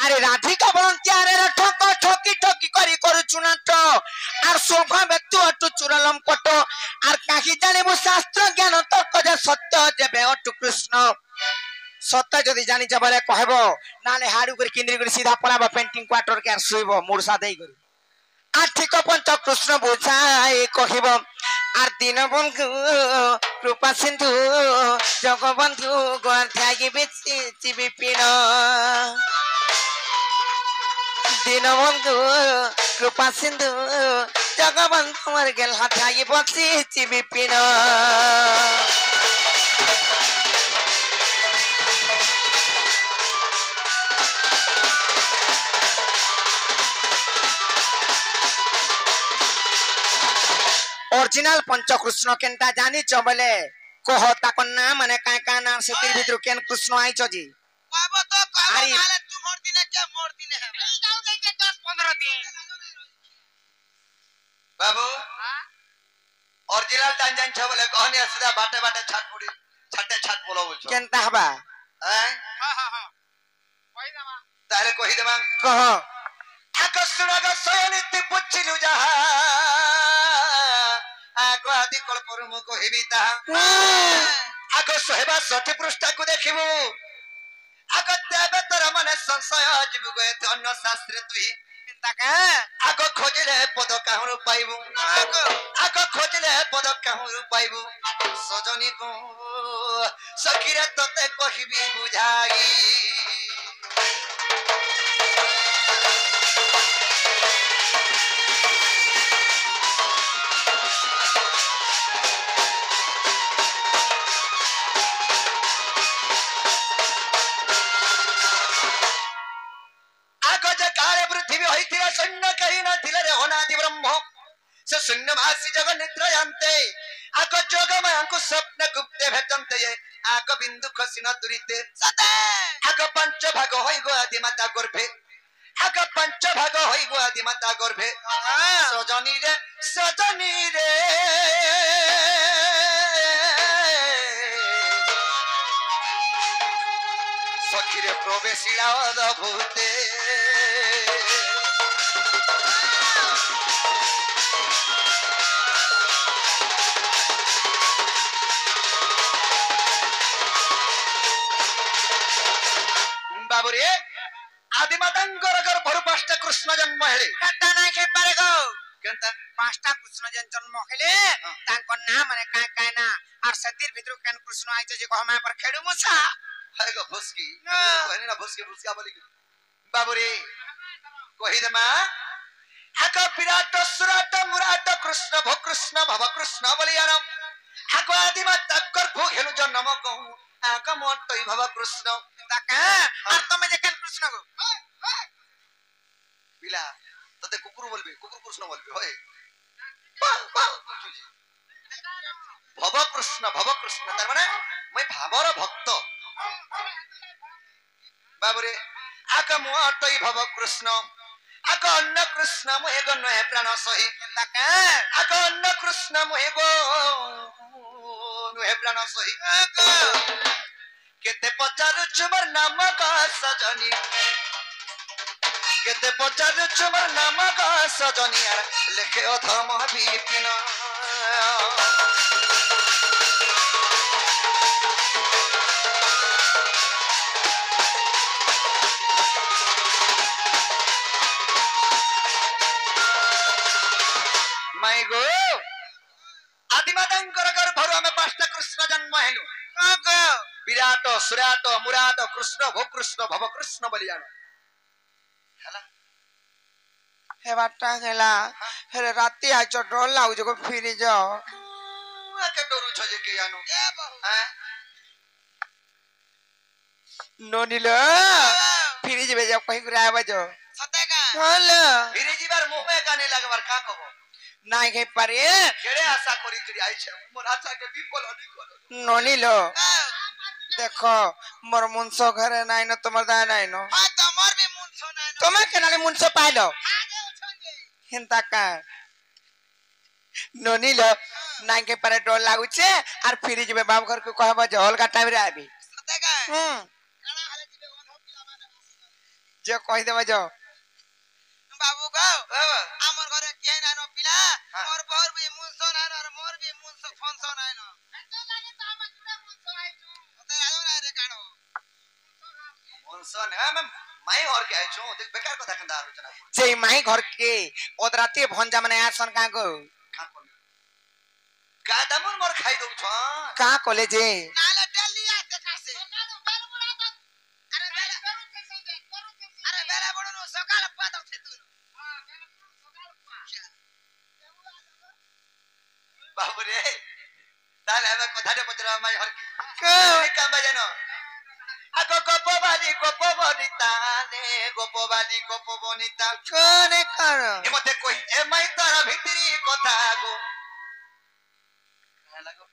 अरे राधिका बंत्यारे ठक ठकी ठकी करी करू नाट आर शोभा व्यक्ति अटु चुरलम पट आर काहि जानिबु शास्त्र ज्ञान तर्क जे सत्य जेबे अटु कृष्ण सत्य जदि जानि जबले कहबो नाले हाडू कर किंद्री कर सीधा पलाबो पेंटिंग क्वार्टर के सुइबो मुरसा देई कर आर्थिक पंच कृष्ण बुझाए कहबो आर दिन बंधु कृपा सिंधु जगबंधु गर्थागी बिछि विपिन दीनबंधु कृपा सिंधु जगबंधु मरगेल हाथाई बसी विपिन ओरिजिनल पंचकृष्ण केनता जानी छ बोले कह ताको नाम माने का नाम से तिर भीतर केन कृष्ण आई छ जी कहबो तो कहबो नाले तू मोर दिने के मोर दिने है ई गांव दे के 10-15 दिन बाबू ओरिजिनल जान जान छ बोले कहने सीधा बाटे बाटे छाटपुड़ी छाटे छाट बोलो बोल छ केनता हबा हैं हां कहि देबा ताले कहि देबा कह आकस्मिक सोनिति पुछिलु जहा आको आदि कल्पर मु कहिबी ता आको सोहेबा 60 पृष्ठ को देखिबु आको देबे तर मने संशय जीव गए अन्य शास्त्र तुई ताका आको खोजले पद काहुरु पाइबु आको खोजले पद काहुरु पाइबु सजनी को सखीरे तते कहिबी बुझाई शून्य कहीं न थिले रे होनादि ब्रह्म से शून्यवासी जगत निद्रयन्ते आको जोगमय अंकु स्वप्न गुप्ते भेटन्ते ये आको बिंदु खसिन दुरिते सते आको पंच भाग होई गो आदि माता गर्भे आको पंच भाग होई गो आदि माता गर्भे सजनी रे सखी रे प्रवेशिला अद्भुते बाबुरे आदि मातांकर गर्भरु पांचटा कृष्ण जन्म हेले कता ना के पारे गो केनता पांचटा कृष्ण जन्म हेले ताको नाम माने का ना और सतीर भीतर केन कृष्ण आइछ जे कहमा पर खेडु मुसा हायगो भुसकी कहने ना भुसकी भुसका बोली बाबुरे कहि देमा आको विराट सुराट मुराट कृष्ण भो कृष्ण भव कृष्ण बलियान आको आदि माता गर्भ हेलु जन्म कहू आको मोटई भव कृष्ण ताका और तुम जे केन कृष्ण गो बिला तते कुकुर बोलबे कुकुर कृष्ण बोलबे होय भव कृष्ण तार माने मैं भावर भक्त बाबुरे आका मोटई भव कृष्ण आका अन्न कृष्ण मोहे गो नहे प्राण सही ताका आका अन्न कृष्ण मोहे गो नहे प्राण सही केते पचारु छुमर नाम का सजनी केते पचारु छुमर नाम का सजनी लेखे अधम विपिन माई गो आदिमातांकर गर्भरु हमें पांचटा कृष्ण जन्म हेलु विराट सुराट मुराट कृष्ण भो कृष्ण भव कृष्ण बलियान हला हे बाटा गेला हे राती आ डर लाउ जको फिरि जाओ के डरू छ जे के यानो हैं नोनिलो फिरि जेबे जा कहि गुरा आबा जो सते का हेलो फिरि जीवार मुहे काने लागबार का कहबो नाइ के पारे केड़े आशा करी तरी आइ छै मोर आशा के विफल नहीं करो नोनिलो देखो मोर मुंसो घरे नाइ न तमर दा नाइ न हां तमर भी मुंसो नाइ न तमे केनाले मुंसो पाइलो आगे उछंगे हिंता का नोनिलो नाइ के पारे डर लागु छे आर फिरि जेबे बाप घर को कहबो जे हल का टाइम रे आबी सते का कणा हाले जिबे ओन हो पिला माने जे कहि देबे जो बाबू गो हमर घरे के ना न पिला मोर बर भी मुंसो ना और मोर भी मुंसो फंसो ना न तो लागे तो हम जुड़े मुंसो आई छु तो आयो ना रे काढो मुनसन है मैं और के आइछु देख बेकार कथा कंदा आलोचना जे माई घर के ओदराते भंजा माने आसन का गो गादामुन मोर खाइ दउ छ का कोले जे नाले डेली आ देखा से अरे बेला अरे बेला बडो नो सकाळ पाद थे तू हां बेला सकाळ बाबू रे ताले हम कथाटे पचरा मैं हर के काम बजानो आको गोप बनिता ने गोप बनिता कोने कर ए मते कोइ ए मैं तारा भितरी कथा गो लागो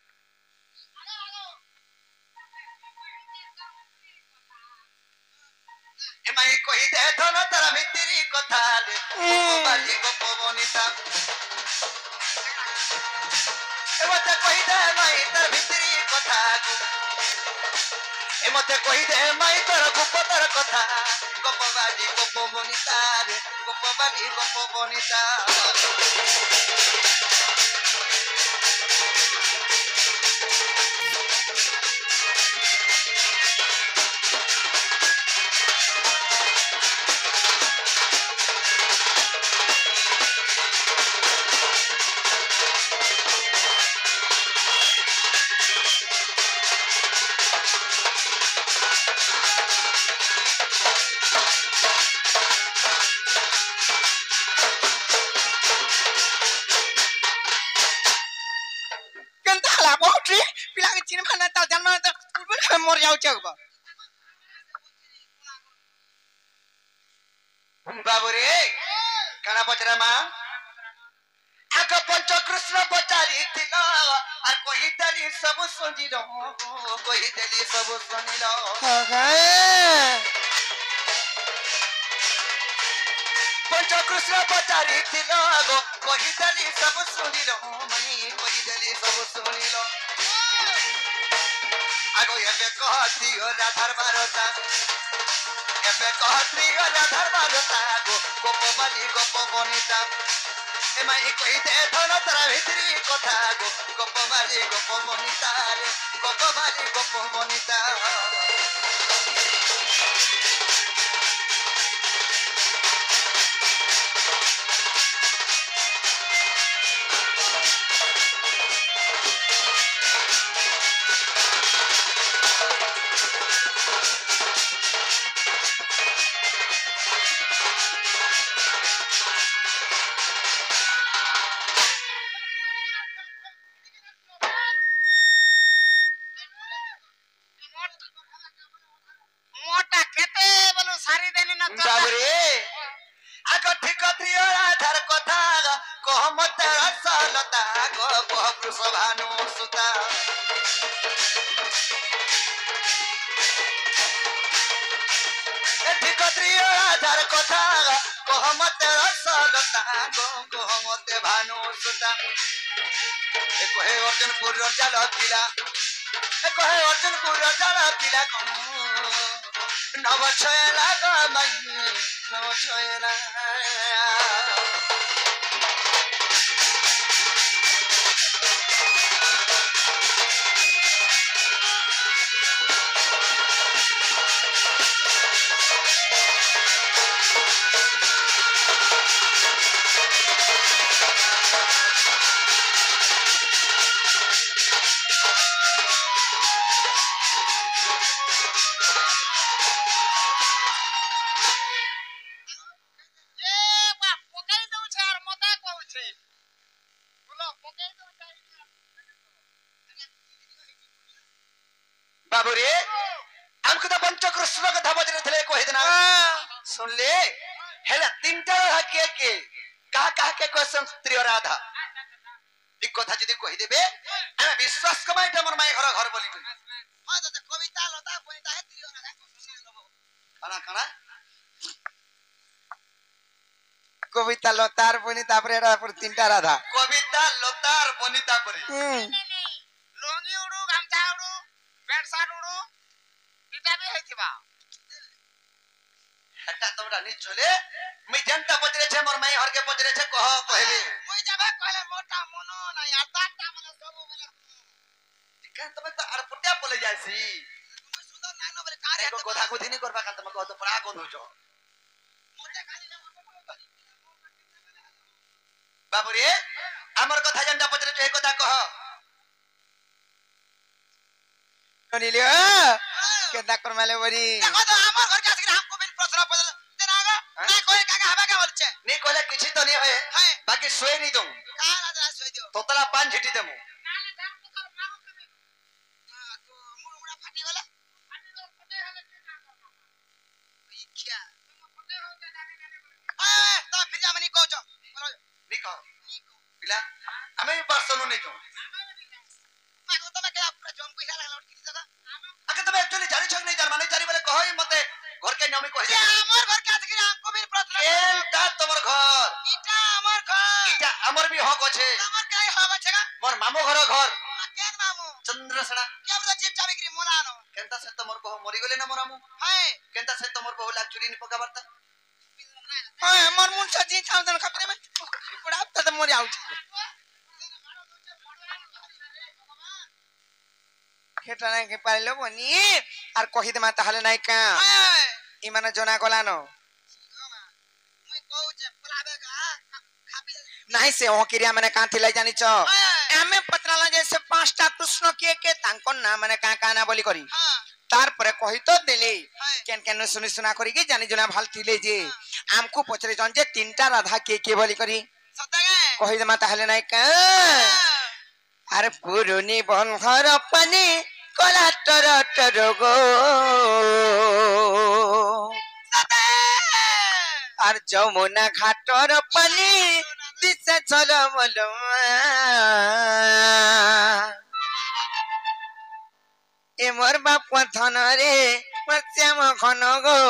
ए मैं कोइ दे थन तारा भितरी कथा ले गोप बनिता ए मते कोइ दे मैं तारा भितरी कथा गो ए मते कोइ दे मैं तारा गुप्तर कथा गोप बनिता रे गोप बनिता केनता ला बहुट्री पिला के चिन माने ता जन्म त मर जाउ छ बाबू रे काना पचरा मा आक पंच कृष्ण पचारी थिला आ कहि तली सब सुनिल कहि तली सब सुनिल पंच कृष्ण पचारी थिला गो कहि तली सब सुनिल मनी कहि तली सब सुनिल आगो एबे कहती हो राधार मारता एबे कहती हो राधार मारता गो गोप बनिता ए माई कहि दे थन तारा भितरी कथा गो गोप बनिता रे गोप बनिता मोटा केते बोलो सारी देनी न तो बाबू रे आगो ठीक त्रिय राधार कथा कहमत रसलता गो कह कृष्ण सुता ठीक त्रिय राधार कथा कहमत रसलता गो कहमत भानु सुता ए कहे अर्जुनपुर रजाल पिला ए कहे अर्जुनपुर रजाल पिला नव छयला गमई नव छयला बाबू रे हमको तो पंच कृष्ण कथा बजने थे कहि देना सुन ले हेला तीनटा के कहा के क्वेश्चन त्रिय राधा एक कथा जदी कहि देबे हम विश्वास कमाई हमर माई घर बोली हां तो कविता लता बनिता है त्रिय राधा सुन लेबो काना कविता लतार बनिता पर एरा पर तीनटा राधा कविता लतार बनिता पर लोंगी उडू गामछा उडू पैंट शर्ट उडू इटा भी हेतिबा हटा तुम রানী চলে মুই যেনটা পচরেছে মোর মাই হরকে পচরেছে কহ কইবে মুই যাবে কইলে মোটা মনো নাই আর দাঁতটা মানে সবু বলে কেন তুমি তো আর পটিয়া বলে যাইছি মুই সুন্দর নাই ন বলে কারে এগো কথা কদিনি করবা কান তুমি কত পড়া গন্ধুছ মোটে খালি বাবুরে আমার কথা যেনটা পচরেছে এই কথা কহ ননিলে কেদা করমালে বরি দেখো তো আমার ঘর কাছে हमको बिन प्रश्न पड़ल तेरा आगा ना कोई काका हवा का बोलছে নি কইলে কিছু তো নি হয় হ্যাঁ বাকি শুয়ে নি তুম কার আজ সই দিও তোতলা পান ঝিটি দেমু নালে দাম তো তোর মাগো তুমি তো মুড়া ফাটি গলা ফটে হলে কি কাম করবা ইচ্ছা ফটে হতে জানি তো ফির জামনি কওছ বলো নি কহ পিলা আমি পারছনু নি তুম মাগো তুমি কে পুরা জম কইলা লাগলা কি দাদা আগে তুমি একচুয়ালি জানিছ কি নাই জান মানে জানি বলে কহই মতে ঘরকে নিয়মি কই আমার ঘর কাছে हमको बिन प्रश्न কেনটা তোমার ঘর ইটা আমার ঘর এটা আমার বি হক আছে আমার কাই হওয়া আছে মোর মামু ঘর ঘর কেন মামু চন্দ্রসেনা কে বলে চিপ চাবি করি মোলানো কেনটা সে তোমার বহু মরি গলে না মোর আমু হ্যাঁ কেনটা সে তোমার বহু লাগ চুরি নি পকা বার্তা হ্যাঁ মোর মুন সজি থাম দেন খাপরে মে পড়া তো মরি আউছি খেটা নাই কে পাইলো বনি আর কহি দে মা তাহলে নাই কা ইমানে জনা গলানো মুই কওছে পলাবেগা খাপি নাই সে ও কিরিয়া মানে কাঁথি লাই জানিছ এমে পত্রালা জেসে পাঁচটা কৃষ্ণ কে তাঙ্কর না মানে কা কা না বলি করি হ্যাঁ তারপরে কহি তো দেলি হ্যাঁ কেন কেন শুনি শুনা করি কি জানি জনা ভাল থিলে যে আমকু পচরে জন যে তিনটা রাধা কে বলি করি সতগে কহি দে মা তাহলে নাই কা আরে পুরনি বংশর পানি কলা টর টর গো আর যমুনা ঘাটর পানি দিছে ঝলমল এ মোর বাপ ধন রে মোর শ্যাম ঘন গো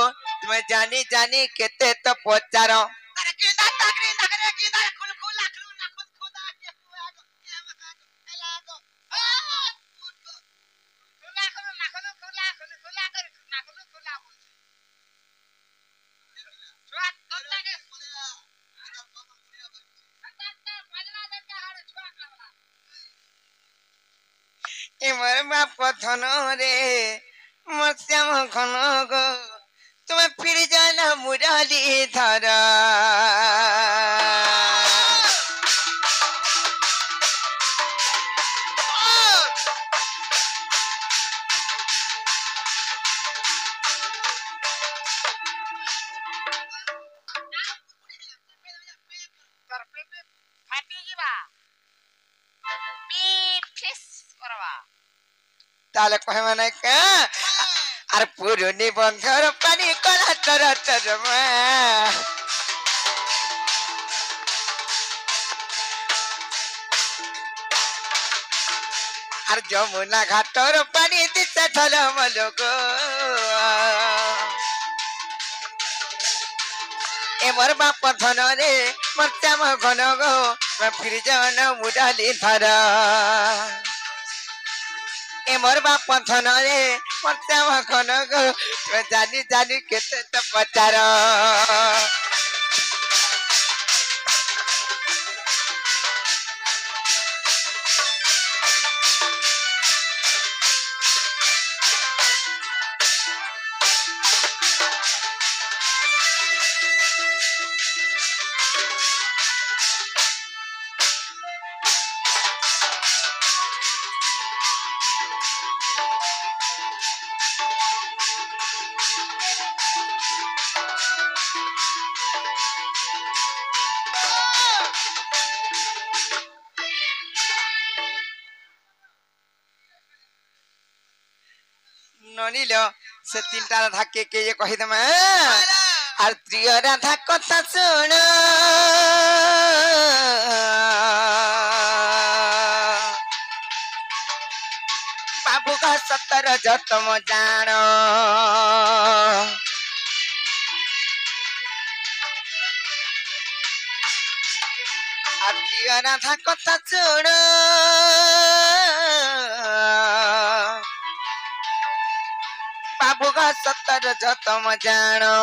তুমি জানি জানি কেতে তো পচার আরে কিন্দা তাকরি নাকরে কিন্দা খুল খুল লাখলু না খুদ খুদা কে হুয়া গো এলা গো খুলা খুলা নাখলু খুলা খুলা খুলা করে নাখলু খুলা বলছে ছুয়া তোটাকে এ মোর বাপ ধন রে মোর শ্যাম ঘন গো তুমি ফিরে জানা মুরালি ধরা ফাটি ଯିବା পিস করবা তাহলে কহে মানে কা আর পুরনি বন্ধর পানি কলা টর টর মা আর যমুনা ঘাটর পানি দিতে ঝলমল গো এ মোর বাপ ধন রে মোর শ্যাম ঘন গো ফিরি জন মুরালি ধরা এ মোর বাপ ধন রে মোর শ্যাম ঘন গো জানি জানি কেতে তো পচার ননিল সে তিনটা রাধা কে যে কহি দেমা আর প্রিয় রাধা কথা শুন বাবু কা সতর যতম জাণ আর প্রিয় রাধা কথা শুন बाबू का सतर जो तुम जानो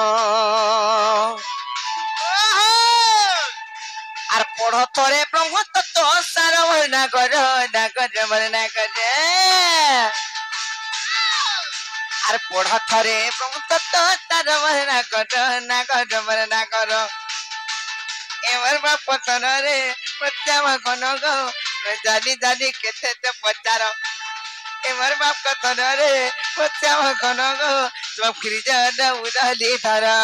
আর পড়ো তোরে ব্রহ্ম তত্ত্ব সার না করো না করে না করে আর পড়ো থরে ব্রহ্ম তত্ত্ব সার না করো না করে না করো এবার বাপ তনরে প্রত্যাম কোন গো জানি জানি কেতে তো পচার এবার বাপ তনরে প্রত্যাম কোন গো সব খিরিজন উদালি ধরা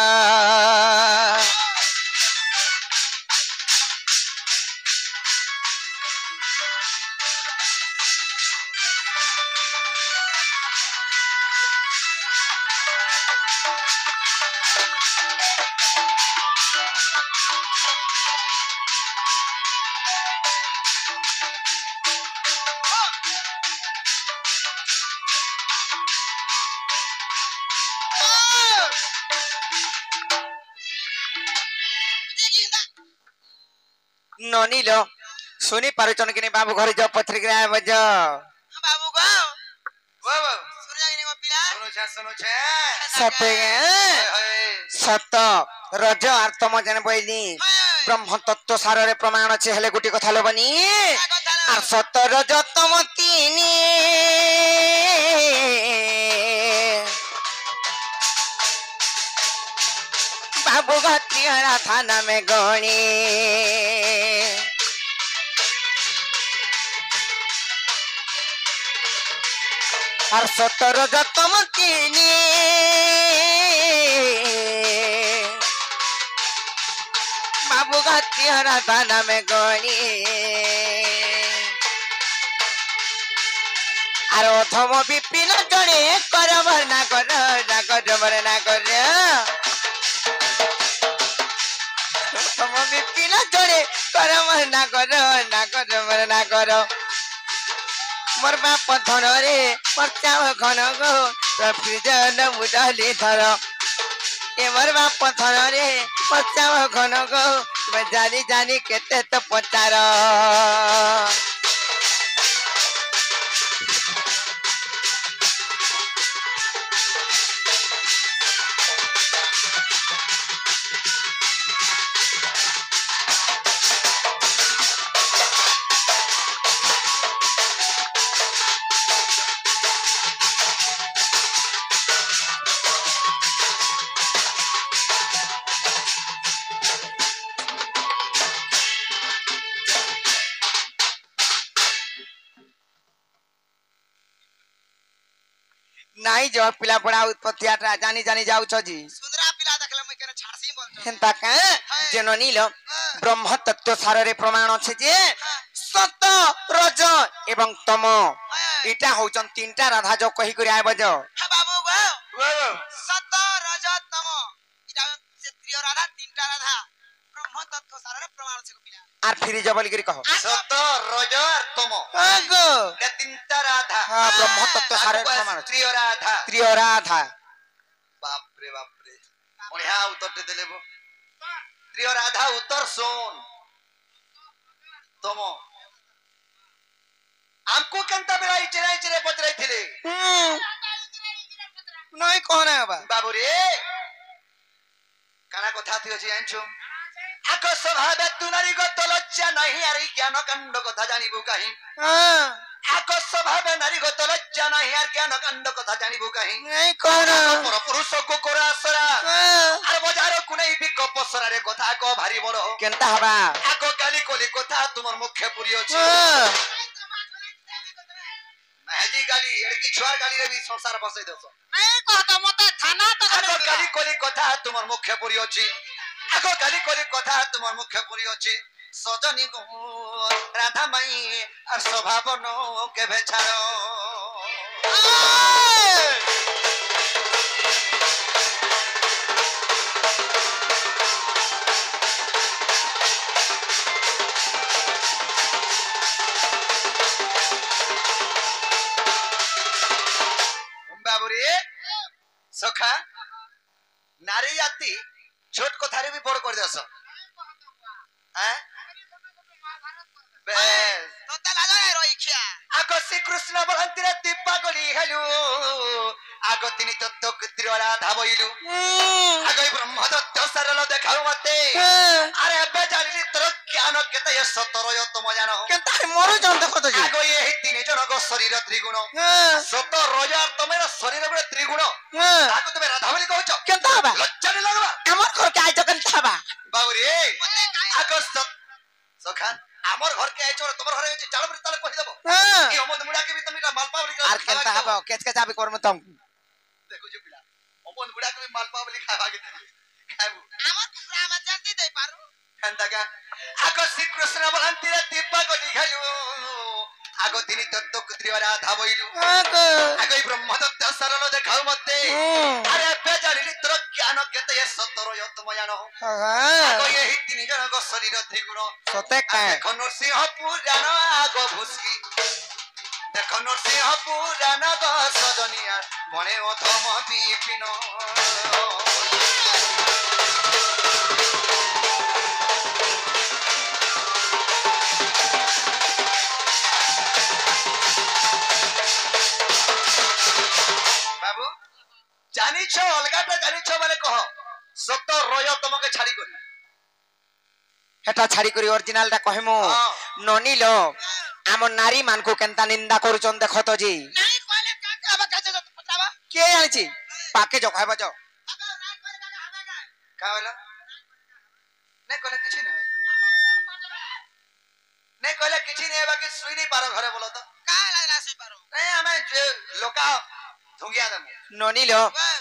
ননিল শুনি পারুছন কিনি বাবু ঘরে যাও পত্রিকা বজ बाबू को वो वो सूर्य गिनी को पिला सुनो छे সতে সত রজ আর তম জানে বইনি ব্রহ্ম তত্ত্ব সাররে প্রমাণ আছে হেলে গুটি কথা লবনি আর সত রজ তম তিনি বাবু ঘটিয়ারা থানা মে গণি আর সতর যতম তিনি বাবু ঘটিয়ারা থানা মে গণি আর অধম বিপিন জনে করব না কর না করব না কর অধম বিপিন জনে করব না কর না করব না কর মোর বাপ ধনরে পচাও ঘন গো ফ্রিজন মুদলি ধর এ মোর বাপ ধনরে পচাও ঘন গো জানি জানি কেতে তো পচার নাই ज पिला पड़ा उत्पत्ति आटा जानी जानी जाउछ जी सुंदरा पिला देखले मैं केने छाड़सी बोल हेंता का जेनो नील ब्रह्म तत्व साररे प्रमाण अछि जे सत रज एवं तम इटा होचन तीनटा राधा जो कहि करी आबो जो हां बाबू गो वो वो सत रज तम इटा क्षेत्रीय राधा तीनटा राधा ब्रह्म तत्व सारे प्रमाण छै पिला आर फिर जबल गिरी कहो सत रज और तम आगो ये तीनटा राधा हां ब्रह्म तत्व साररे प्रमाण स्त्री राधा त्रिय राधा बाप रे बढ़िया उत्तर दे देले बो स्त्री राधा उत्तर सोन तम हमको केनता बेला इचरे पचराई थिले नहीं कोना बा बाबू रे काना कथा थी अछि जानछु आको स्वभाव तू नारी गत लज्जा नहीं आरी ज्ञान कांड कथा जानिबु काहि हां आको स्वभाव नारी गत लज्जा नहीं आर ज्ञान कांड कथा जानिबु काहि नहीं कोना पर पुरुष को कोरा असरा आर बजार कुनै बिक पसरा रे कथा को भारी बड़ केनता हबा आको काली कोली कथा तुमर मुख्य पुरी अछि महजी गाली एड़की छुआर गाली रे भी संसार बसै दस नहीं कहता मते थाना तो आको काली कोली कथा तुमर मुख्य पुरी अछि आको काली कोली कथा तुमर मुख्य पुरी अछि सजनी को राधा माई और स्वभाव नो के बेचारो बाबूरी सखा नारी जाति छोट कथारे भी बड़ कर दस हैं बेस तो तला जाय रोइखिया आको श्री कृष्ण बलंती रे दीपा गली हेलु आगो तिनी तत्व कुत्रिवाला धाबइलु आगो ब्रह्मदत्त सरल देखाउ मते अरे अबे जानिली तोर ज्ञान केते ये सतर यो तुम जानो केनता मोर जन देखो तो जी आगो ये तीन जनक शरीर त्रिगुण सतर रोजार तमेर शरीर बे त्रिगुण आगो तमे राधा बोली कहछ केनता बा लज्जा नहीं लगवा हमर घर के आइ जकन छबा बाबू रे आगो सखा हमर घर के आइछो तमर घर होछि चाल बरी ताले कहि देबो ई अमद मुडा के भी तमिरा मालपा बोली आर केनता हबो केच के चाबी करम तुम देखो जो पिला अमद मुडा के भी मालपा बोली खावा के खाबू আমার কুকুরা আমার জানতে দেই পারু केनता का आगो श्री कृष्ण बहंती रे दीपा को निघालु आगो तिनी तत्व कुत्रिवाला धाबइलु आगो आगो ब्रह्मदत्त सरल देखाउ मते अरे बेजारिली तोर ज्ञान केते ये सतर यो तुम जानो आगो ये तीन जनक शरीर त्रिगुण सते का देखो नरसिंह पुराण आगो भुसकी देखो नरसिंह पुराण गो सजनिया मने अधम विपिन बाबू जानी छो अलगाटा जानी छो माने कह सत रय तुमके छाड़ी करी हेटा छाड़ी करी ओरिजिनल टा कहमु ननी लो आम नारी मान को केनता निंदा करूचन देखो तो जी নাই কইলে কাকা আবার কাছে যত পচাবা के आछि पाके जो कहबो जो আবার রাত করে কাকা হবে না का होला नहीं कहले किछि नहीं नहीं कहले किछि नहीं बाकी सुई नहीं पारो घरे बोलो तो কা লাগলা সই পারো नहीं हमें जे लोका धुंगिया दम ननी लो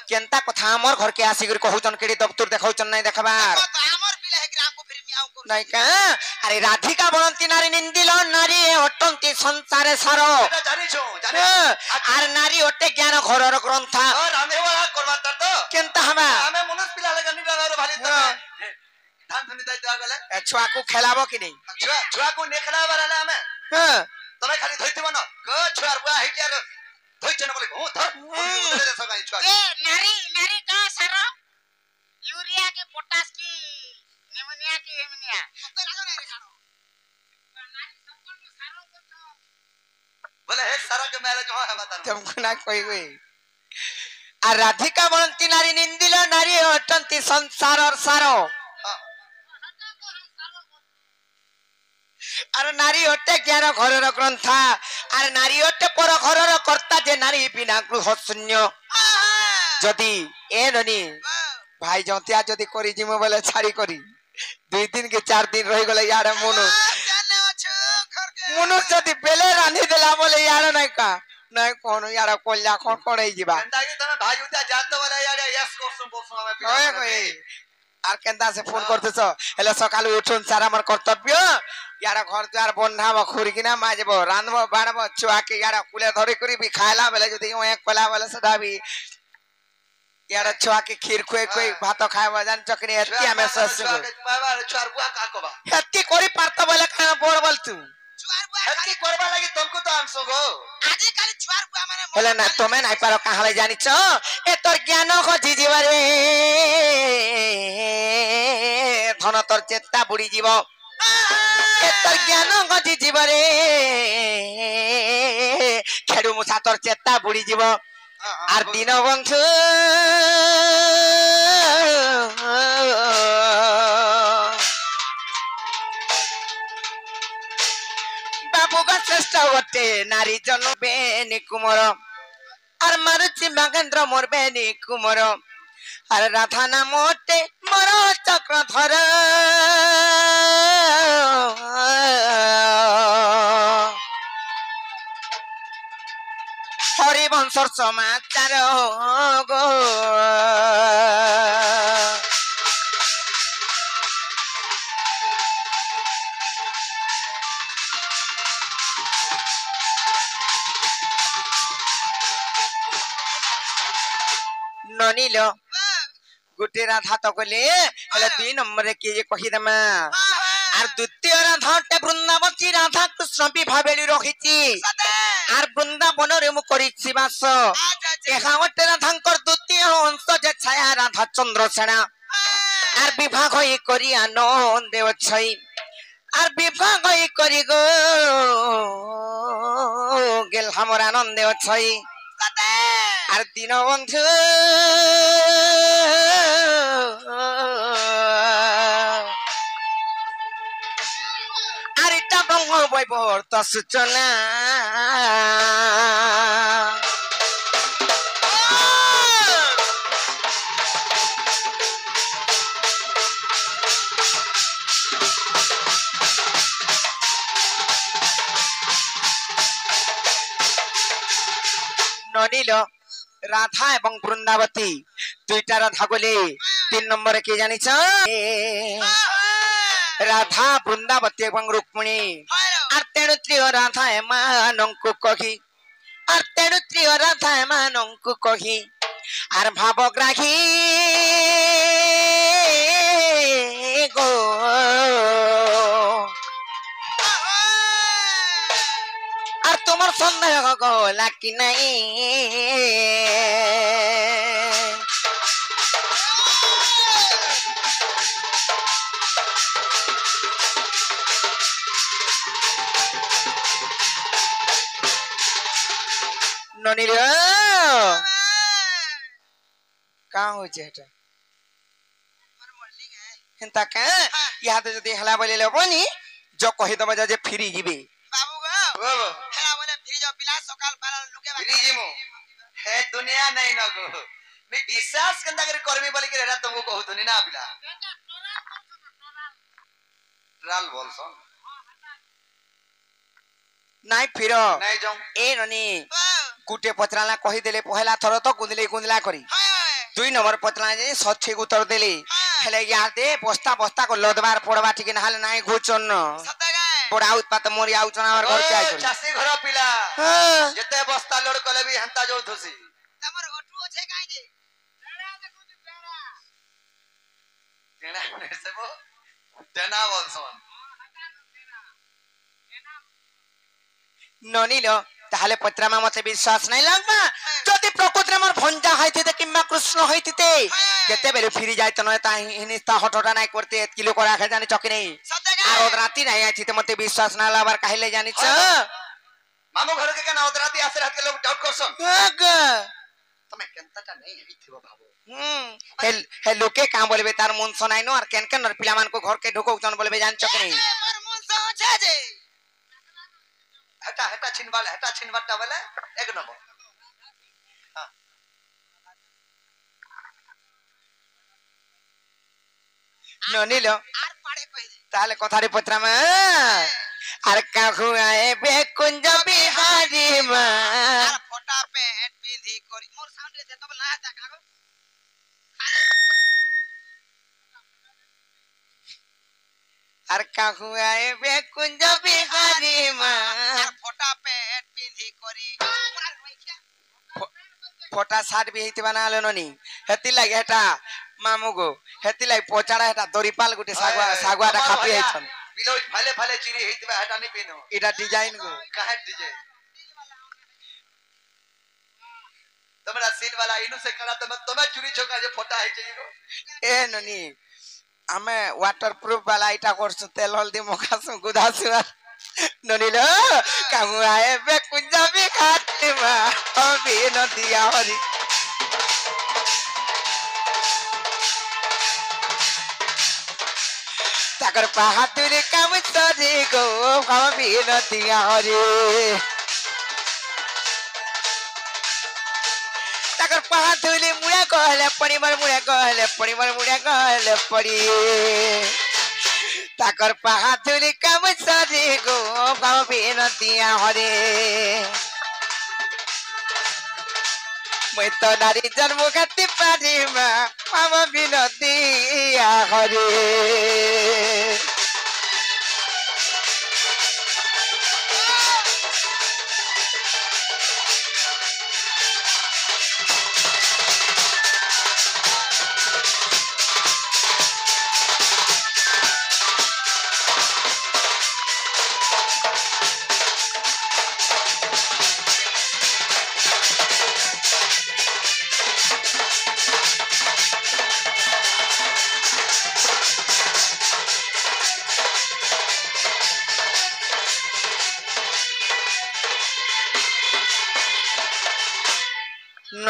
केनता कथा हमर घर के आसी करी कहूचन केडी दफ्तर देखाउचन नहीं देखबार তো আমার পিলা হে গ্রাম को फिर मियाऊ को नहीं का अरे राधिका बनंती नारी निंदिलो नारी अटंती संसारे सारो बेटा जानी छो जाने आर नारी ओटे ज्ञान घरर ग्रंथ और रामे वाला करवा तो केनता हमा हमें मनुष्य पिला लगा नहीं लगा भाली तो धान धनी दाई दवा गले छुआ को खेलाबो कि नहीं छुआ छुआ को नेखला बाराला हमें हां तमे खाली धइतिबो न क छुआर बुआ हिटियार धइछ न बोले हो धर उधर दे सगाई छुआ ए नारी का सारो यूरिया के पोटास की निमोनिया की एमोनिया तो लागो रे कारो नारी संपूर्ण सारो को तो बोले हे सारा के मेले जो है बता तुमको ना कोई कोई आ राधिका बनंती नारी निंदिलो नारी अटंती संसारर सारो अरे नारी ओटे ज्ञान घरर ग्रंथ अरे नारी ओटे पर घरर कर्ता जे नारी बिना गृह शून्य जदी ए ननी भाई जंतिया जदी करी जिमो बोले छाड़ी करी 2 दिन के 4 दिन रही गले यार मुनु जाने अछु घर के मुनु जदी बेले रांधी देला बोले यार नहीं का नहीं कोन यार कोल्ला कोन ही जीवा अंदाजी तमे भाई उता जातो बोले यार यस कोसम बोसम हमें ओए कोई आर केंदा से फोन करतेछो हेले सकाल उठुन सारा हमर कर्तव्य यार घर द्वार बन्धाबो खुरकिना माजबो रांधबो बाड़बो चुआ के यार कुले धरी करी भी खायला बेले जदी ओए कोला बेले सदा भी यार चुआ के खीर खुए कोई भात खायबो जान चकनी एत्ती हमें सस बाबा छुआर बुआ का कोबा एत्ती कोरी पारतो बोले खाना बोल बोल तू छुआर बुआ हेती करबा लागि तुमको तो आंसो गो आज खाली छुआर बुआ माने हेले ना तमे नाइ पारो कहाले जानिछ ए तोर ज्ञान को जीजीबारे धन तोर चेता बुड़ी जीवो ए तोर ज्ञान को जीजीबारे खेडु मुसा तोर चेता बुड़ी जीवो आर दिन बंधु बाबू का श्रेष्ठ बटे नारी जन बेनी कुमर आर मारुति बागेंद्र मोर बेनी कुमर आर राधा नाम ओटे मोर चक्रधर हरिवंशर समाचार गो ननील गोटे राधा तो कहले हेले 2 नंबर के ये कहि दमा आर द्वितीय राधाटे वृंदावती राधा कृष्ण विवाह बेली रखिछि आर वृंदावन रे मु करिछि बास एहा गोटे राधांकर द्वितीय अंश जे छाया राधा चंद्रसेना आर विवाह होई करी आनंद देवछई आर विवाह होई करी गो गेल हमर आनंद देवछई আর দীনবন্ধু আর এটা ব্রহ্ম বৈবর্ত সূচনা ননিল রাধা এবং বৃন্দাবতী দুইটা রাধা বলে 3 নম্বরে কি জানিছ রাধা বৃন্দাবতী এবং রুক্মিণী আর তেণু ত্রিয় রাধা এমানଙ୍କୁ কহি আর তেণু ত্রিয় রাধা এমানଙ୍କୁ কহি আর ভাবগ্রাহী গো আর তোমার সন্দেহ গলা কি নাই ননির का होचे এটা হেনতা কা ইহাতে যদি হেলা বলে লবনি জ কহি দবা যে ফিরি জিবে बाबू गो बाबू हेला बोले फिर जो पिला सकाल पाला लुके फिरी जिमु हे दुनिया नहीं न गो मी विश्वास कंदा करे करबी बोली के एरा तुमको कहतुनी ना पिला राल बोलसन নাই ফির नहीं जाऊं এ ননি গুটে পত্রালা কহি দেলে পহেলা থর তো গুন্দলে গুন্দলা করি 2 নম্বর পত্রালা যে সঠিক উত্তর দেলে হেলে ইয়াতে বস্তা বস্তা কো লদবার পড়বা ঠিক না হলে নাই ঘুচন বড় উৎপাত মরি আউচন আমার ঘর কে আইছো চাষী ঘর পিলা যেতে বস্তা লোড কলে বি হন্তা যাও থুসি तमर ओटू আছে কাই দে টেনা নেসবো টেনা বলছন ননিল তাহলে পত্রামা মতে বিশ্বাস নাই লাগবা যদি প্রকৃতির আমার ভঞ্জা হইতে কিংবা কৃষ্ণ হইতে কেতে বেলে ফিরি যাইত নয় তা হিনিস্তা হটটা নাই করতে কিলো করে রাখে জানি চকি নেই আর ওদরাতি নাই আইতে মতে বিশ্বাস না লাবার কাহিলে জানিছ মামু ঘর के केना ओदराती आसे रात के लोग डाउट करसन तमे केनताटा नहीं हइथिबो भाबो হে লোকে কাম বলবে তার মন শোনাই নো আর কেন কেন পিলা মান কো ঘর কে ঢোকো জন বলবে জানি চকি নেই मोर मन से আছে যে हटा छिनवाटा वाला एक नंबर हां ননিল আর পাড়ে কই দে তাহলে কথারে পত্রামা আর কাহু আয়ে বেকুঞ্জ বিহারি মা আর ফটা পেট পিঁধি করি মোর সাউন্ড রে তবে না তা কাগো আর কাহু আয়ে বেকুঞ্জ বিহারি মা আর ফটা পেট পিঁধি করি ফটা শার্ট বি হইতিবা না লননি হেতি লাগি হেটা মামু গো হেতি লাগি পচাড়া হেটা দরিপাল গুটি সাগুয়াটা খাপি হইছন बिलो फले फले चिरी हेतिबा हटा नहीं पेनो এটা ডিজাইন গো काहे डिजाइन तमरा सील वाला इनु से करा तमे चुरी छोका जे फोटा है चाहिए गो এ ননি আমি ওয়াটার প্রুফ वाला এটা করছু তেল হলদি মখাসু গুদাসু ননিল কামু আয়ে বেকুঞ্জ বিহারি মা অবি নদিয়া হরি তাকর পাহাড়ে কাম সরে গো ভাবি নদিয়া হরে তাকর পাহাড়ে মুড়া কহলে পড়ি মার মুড়া কহলে পড়ি মার মুড়া কহলে পড়ি তাকর পাহাড়ে কাম সরে গো ভাবি নদিয়া হরে মই তো নারী জন্ম খাতে পারি মা মামা বিনদিয়া হরে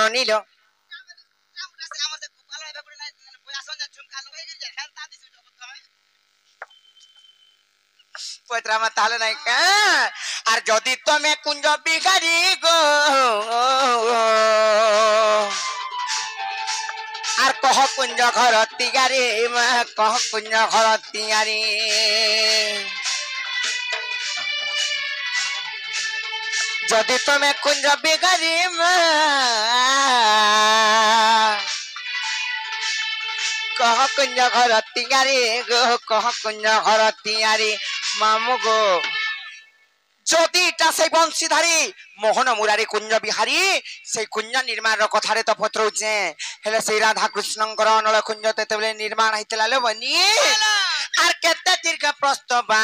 ননিল আমরা সে আমাদের গোপাল ভাই করে নাই বয়াসন যা ঝুমকা লগাই গিয়ে হেলতা দিছি জগৎ হয় পয়ত্রামা তাহলে নাই কা আর যদি তুমি কুঞ্জ বিহারি গো আর কহ কুঞ্জ ঘর তিগারি মা কহ কুঞ্জ ঘর তিগারি যদি তুমি কুঞ্জ বিহারি মা কহ কুঞ্জ ঘর তিগারি গো কহ কুঞ্জ ঘর তিগারি মামু গো যদি এটা সেই বংশীধারী মোহন মুরারি কুঞ্জ বিহারী সেই কুঞ্জ ନିର୍ମାଣର କଥାରେ ତ ପତ୍ରଉଛେ ହେଲେ ସେଇ ରାଧା କୃଷ୍ଣଙ୍କର ଅନଳ କୁଞ୍ଜ ତେତେବେଳେ ନିର୍ମାଣ ହେଇଥିଲା लो ବନି ଆର କେତେ ଦୀର୍ଘ ପ୍ରସ୍ତ ବା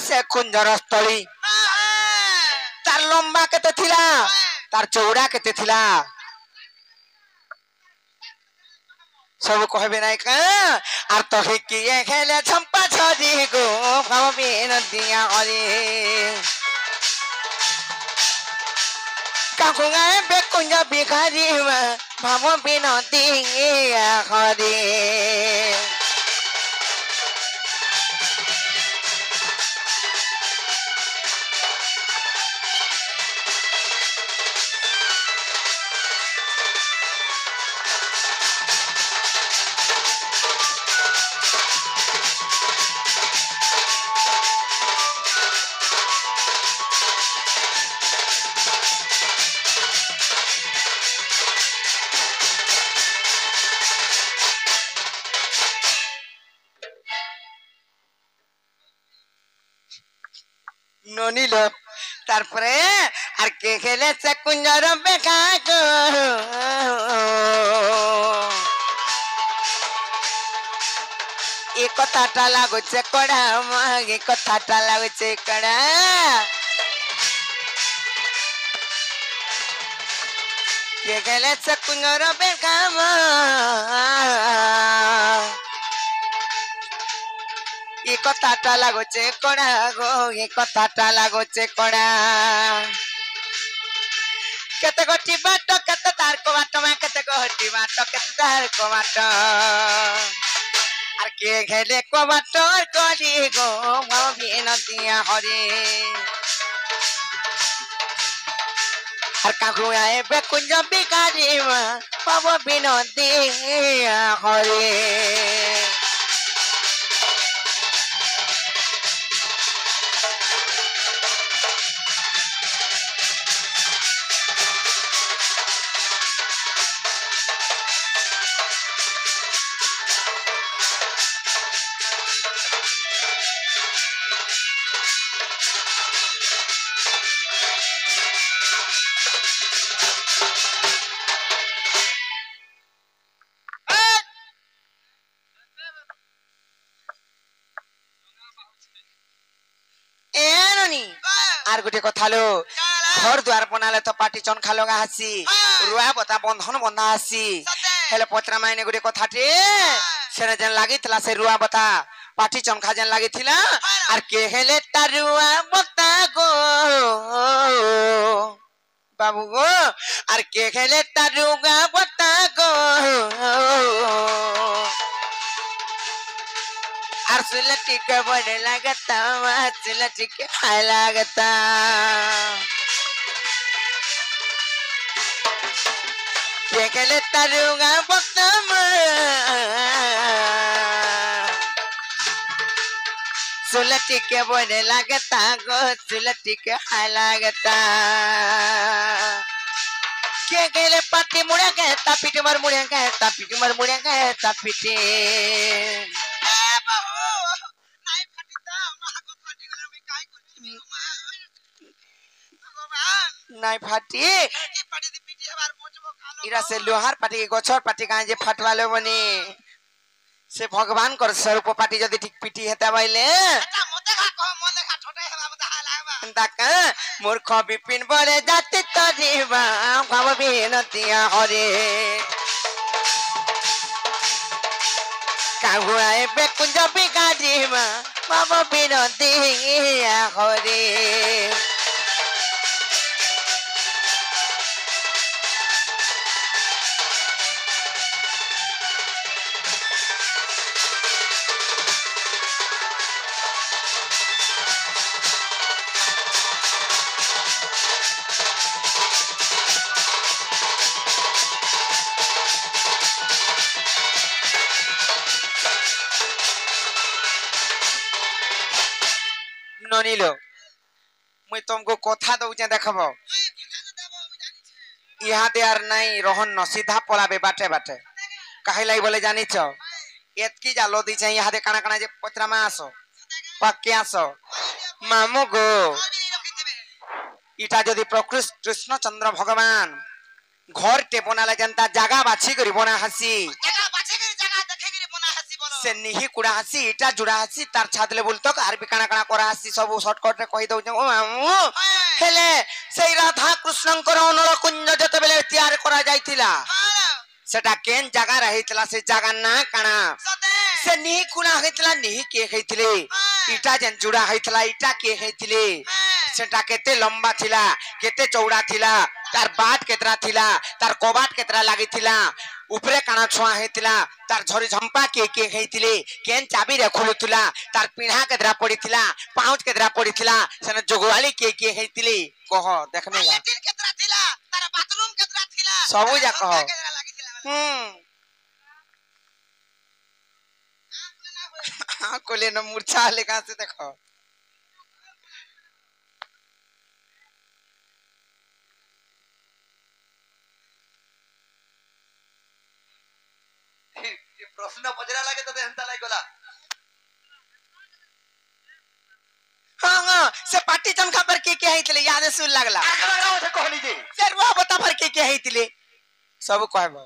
ସେ କୁଞ୍ଜର ସ୍ଥଳୀ ତାର ଲମ୍ବା କେତେ ଥିଲା ତାର ଚଉଡ଼ା କେତେ ଥିଲା ସବୁ କହିବେ ନାଇଁ କା ଆର ତ କିଏ ହେଲେ ଝମ୍ପା ଛଡ଼ି ଗো ଭାବି ନଦିଆ ହରି কাকুঙায় বেকুঞ্জ বিহারি ভাব বিনতি হরে ননিল তারপরে আর কে খেলে সে কুঞ্জর বেখা গো এ কথাটা লাগুছে কড়া এ কথাটা লাগুছে কড়া কে খেলে সে কুঞ্জর বেখা এ কথাটা লাগুছে কড়া গো এ কথাটা লাগুছে কড়া কেতে গটি বাট কেতে তার কো বাট মা কেতে গটি বাট কেতে তার কো but R K ঘেলে co but করি গো ভাবি নদিয়া হরে আর কাকু আয়ে বেকুঞ্জ বিকারি মা পাবো বিনদিয়া হরে আর গোটে কথা লো ঘর দুয়ার বনালে তো পাটি চনখা লগা হাসি রুয়া বতা বন্ধন বন্ধা হাসি হেলে পত্রা মাইনে গোটে কথাটি সেটা যেন লাগিଥିଲା সে রুয়া বতা পাটি চনখা যেন লাগিଥିଲା আর কে হেলে তার রুয়া বতা গো বাবু গো আর কে হেলে তার রুয়া বতা গো আর सुलटी के बड़े लगता सुलटी के हाय लगता केले तरुगा बकम सुलटी के बड़े लगता गो सुलटी के हाय लगता केले पाटी मुड़े कहता पीटी मर मुड़े कहता पीटी मर मुड़े कहता पीटी নাই ফাটি ইরা সে লোহার পাটি গছর পাটি কাঁ যে ফাটবালে বনি সে ভগবান কর স্বরূপ পাটি যদি ঠিক পিটি হেতা বাইলে তাকা মূর্খ বিপিন বলে জাতি তরিবা ভাব বিনতিয়া হরে কাহুয়ায় বেকুঞ্জ বিকারিবা ভাব বিনতিয়া হরে ननिलो मुई तुमको कथा दउचे देखबो यहाँ दे यार नहीं रोहन न सीधा पलाबे बाटे बाटे काहे लाई बोले जानी छ एतकी जालो दी छै यहाँ दे काना काना जे पत्रा में आसो पक्के आसो मामू गो इटा जदि प्रकृष्ट कृष्ण चंद्र भगवान घर टे बनाले जनता जगह बाछी करी बना हसी जगह बाछे के जगह देखे के बना हसी बोलो से निही कुड़ा हसी इटा जुड़ा हसी तार छातले बोलतो आर भी काना काना करा हसी सब शॉर्टकट रे कहि दउ ओ मामू हेले सेई राधा कृष्णंकर अनल कुंज जते बेले तैयार करा जाइतिला सेटा केन जगह रहितला से जगह ना काना से निही कुड़ा हेतला निही के हेतिले इटा जन जुड़ा हेतला इटा के हेतिले सेटा केते लंबा थिला केते चौड़ा थिला तार बाट केतरा थिला तार कोबाट केतरा लागि थिला ऊपरे काना छुआ हेतिला तार झरी झंपा के हेतिले केन चाबी रे खुलुतला तार पिढ़ा केतरा पड़ीथिला पाउच केतरा पड़ीथिला सेन जोगवाली के हेतिले कह देखने ला लेटिन केतरा थिला तारा बाथरूम केतरा थिला सबु जा कह केतरा लागिथिला हां कोले न मूर्छा लेका से देखो प्रश्न पजरा लागे तो हेंता लाई गला हां से पार्टी चमका पर के हेतिले याद सुन लागला आखरा गाव से कहली जे सेरवा बता पर के हेतिले सब कहबो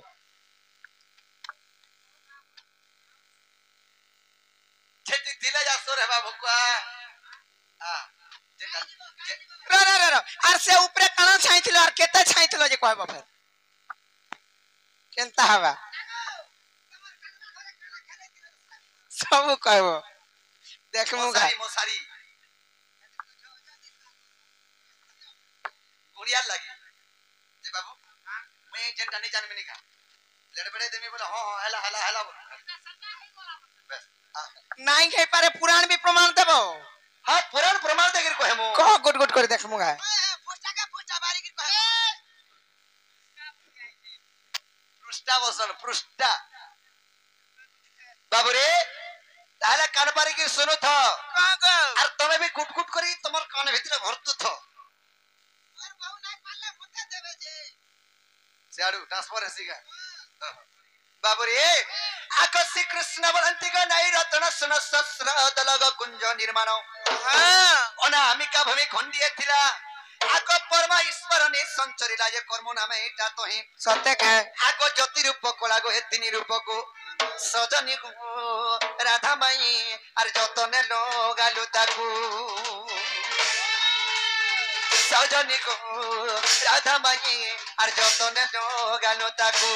छेती दिले जा सोरे बाबू को आ रो आर से ऊपरे काना छाइथिलो आर केते छाइथिलो जे कहबो फिर केनता हवा सब कहबो देखमु गा मोसारी गुड़िया लगी जे बाबू मैं जेंटा नहीं जान में नहीं का लड़ बड़े देमी बोले हां हला हला हला बस नहीं कह पारे पुराण भी प्रमाण देबो हां पुराण प्रमाण देगिर को हमो कह गुट गुट कर देखमु गा पुष्टा का पुष्टा बारी की कह पृष्ठा बसन पृष्ठा बाबू रे ताले कान पारी की सुनो था और तमे भी कुट कुट करी तमर कान भीतर भरतु था और बहु नहीं पाले मुते देबे जे सियाडू ट्रांसफर हसीगा बाबू रे आकर्षि कृष्ण बलंती का नहीं रत्न सुन सस्र दलग कुंज निर्माण हां अनामिका भूमि खंडिए थिला आको परमा ईश्वर ने संचरिला जे कर्म नामे एटा तोहि सत्य कह आको ज्योति रूप कोला गो हेतिनी रूप को सजनी को राधा माई और जतने लोगालु ताकू सजनी को राधा माई और जतने लोगालु ताकू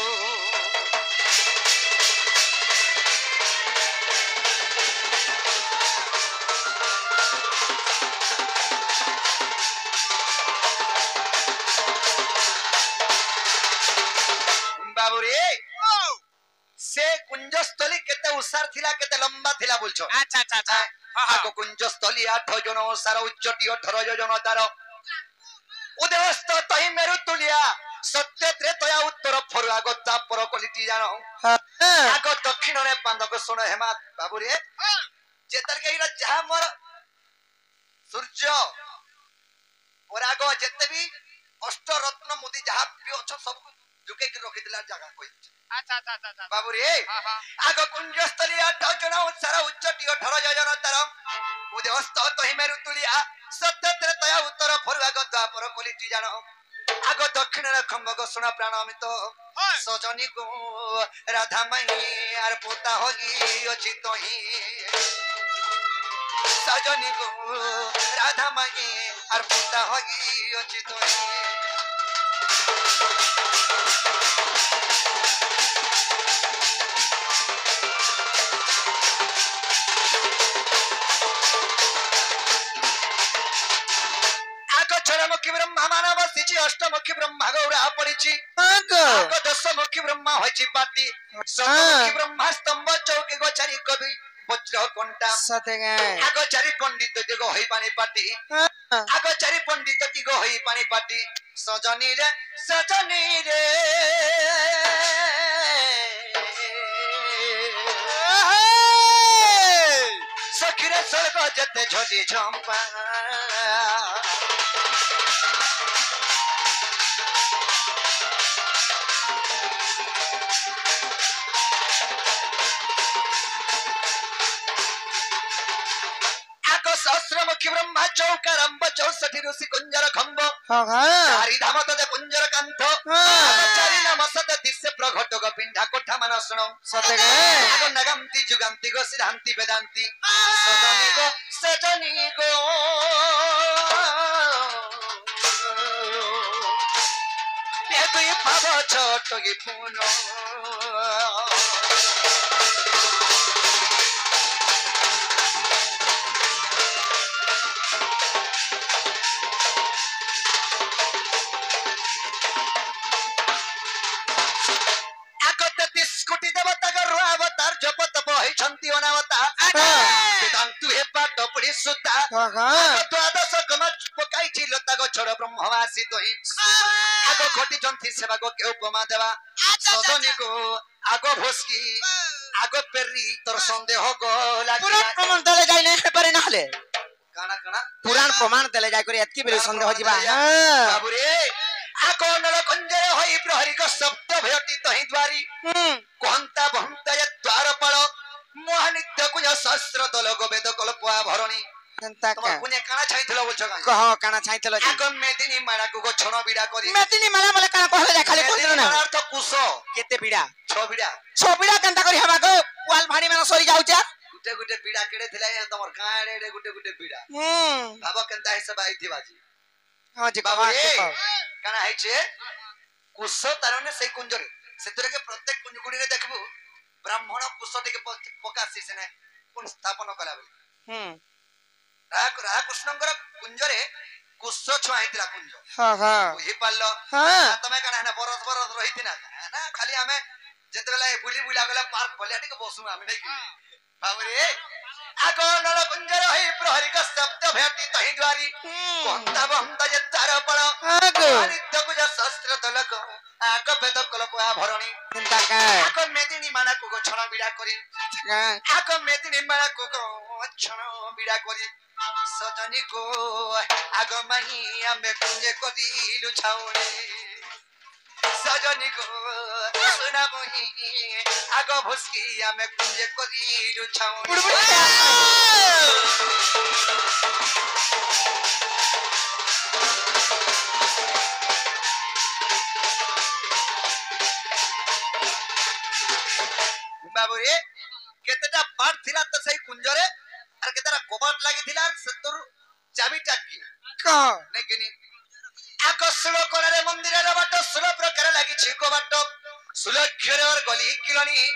बाबू रे से कुंजस्थली केते उसार थिला केते लंबा थिला बोलछो अच्छा अच्छा अच्छा आको कुंजस्थली 8 जन उसार उच्चटी 18 जन तार उदयस्त तहि मेरु तुलिया सत्य त्रेतया उत्तर फरु आगो तापर क्वालिटी जानो आको दक्षिण रे पांदक सुन हेमा बाबू रे जेतर के इरा जहा मोर सूर्य परागो जेते भी अष्ट रत्न मोदी जहा भी अछ सब जुके के रखि दिला जगह कोइ अच्छा अच्छा अच्छा बाबू रे आगो कुंजस्थली 8 जन सारा उच्चटी 18 जन तार उदयस्त तहि मेरु तुलिया सत्य त्रेतया उत्तर फरु आगो तापर क्वालिटी जानो आगो दक्षिण रे खंगक सुना प्राण अमित सजनी को राधा माई आर पोता होगी अछि तोही सजनी को राधा माई आर पोता होगी अछि तोही मुखी ब्रह्मा मानव सिची अष्टमुखी ब्रह्मा गौरा पड़िची आको दशमुखी ब्रह्मा होइची पाटी सप्तमुखी ब्रह्मा स्तंभ चौकी गोचारी कवि वज्र कंटा सतेगे आको चारि पंडित दिगो होई पानी पाटी आको चारि पंडित दिगो होई पानी पाटी सजनी रे सखीरे स्वर्ग যেতে ঝরি ঝম্পা सहस्रमुखी ब्रह्मा चौकारंब 64 ऋषि कुंजर खंब चारि धाम तदे कुंजर कांथ चारि नाम सत दिस्य प्रघट गो पिंडा कोठा मनसण सते गो नगंती जुगंती गो सिद्धांति वेदांती सजनी गो ये तो ये पाव छोट गी पुनो कोटी देवता गरु अवतार जपत बहि छंती अनावतार वेदांतु हे पाट पड़ी सुता द्वादश कमच पकाई छि लता गो छोड़ ब्रह्मवासी तोहि आगो घटी जंती सेवा गो के उपमा देवा सदनी को आगो भोसकी आगो पेरी तोर संदेह गो लागी पुराण प्रमाण देले जाय नै पारे नाले काना काना पुराण प्रमाण देले जाय करी एतकी बेले संदेह जिबा बाबू रे आको नल कंजर होई प्रहरी को शब्द भयति तहि द्वारी कोहंता बहंता ये द्वारपाल मोहनित्य कुज सहस्र दल गोवेद कल्पवा भरणी केनता तुम कुने काना छाइथिलो बोलछो का कह काना छाइथिलो जी आको मेदिनी माला को छण बिडा करी मेदिनी माला बोले काना कहले जा खाली कहदिनो ना अर्थ कुश केते बिडा छ बिडा केनता करी हवा को वाल भाडी में सरी जाउचा गुटे गुटे बिडा केडे थिला तमर काडे रे गुटे गुटे बिडा भाबो केनता हिसाब आइथि बाजी हां जी बाबा काना हैछे कुश तारने से कुंजरे सेतरे के प्रत्येक कुंज गुडी रे देखबु ब्राह्मण कुश टिके पकासी सेने कोन स्थापन कला बोली राह कृष्णंकर कुंजरे कुश छुआइतिला कुंज हां हां बुझी पाल्लो हां तमे काना ना बरस बरस रहिति ना ना खाली हमें जेतेला बुली बुला गला पार्क भलिया टिके बसु हमें नै बाबरे आको नल कुंजर होई प्रहरी का शब्द भेटी तहि द्वारी कोंता बंता जे तार पळ आगो नित्य कुज शस्त्र तलक आको वेद कल्पवा भरणी केनता का आको मेदिनी माना को छण बिडा करी आको मेदिनी माना को छण बिडा करी सजनी को आगो मही हमें कुंजे को दिलु छाउणे सजनी को सुना मुही आगो भुसकी हमें कुंजे को दिलु छाउणे बाबू रे केतेटा पाट थिला त सही कुंजरे आर केतेटा कोबाट लागि थिला सत्तर चाबी टाकी कह नेकिनी आकर्षण कोरे मंदिर रे बाट 16 प्रकार लागि छि कोबाट सुलक्षरे और गली किलनी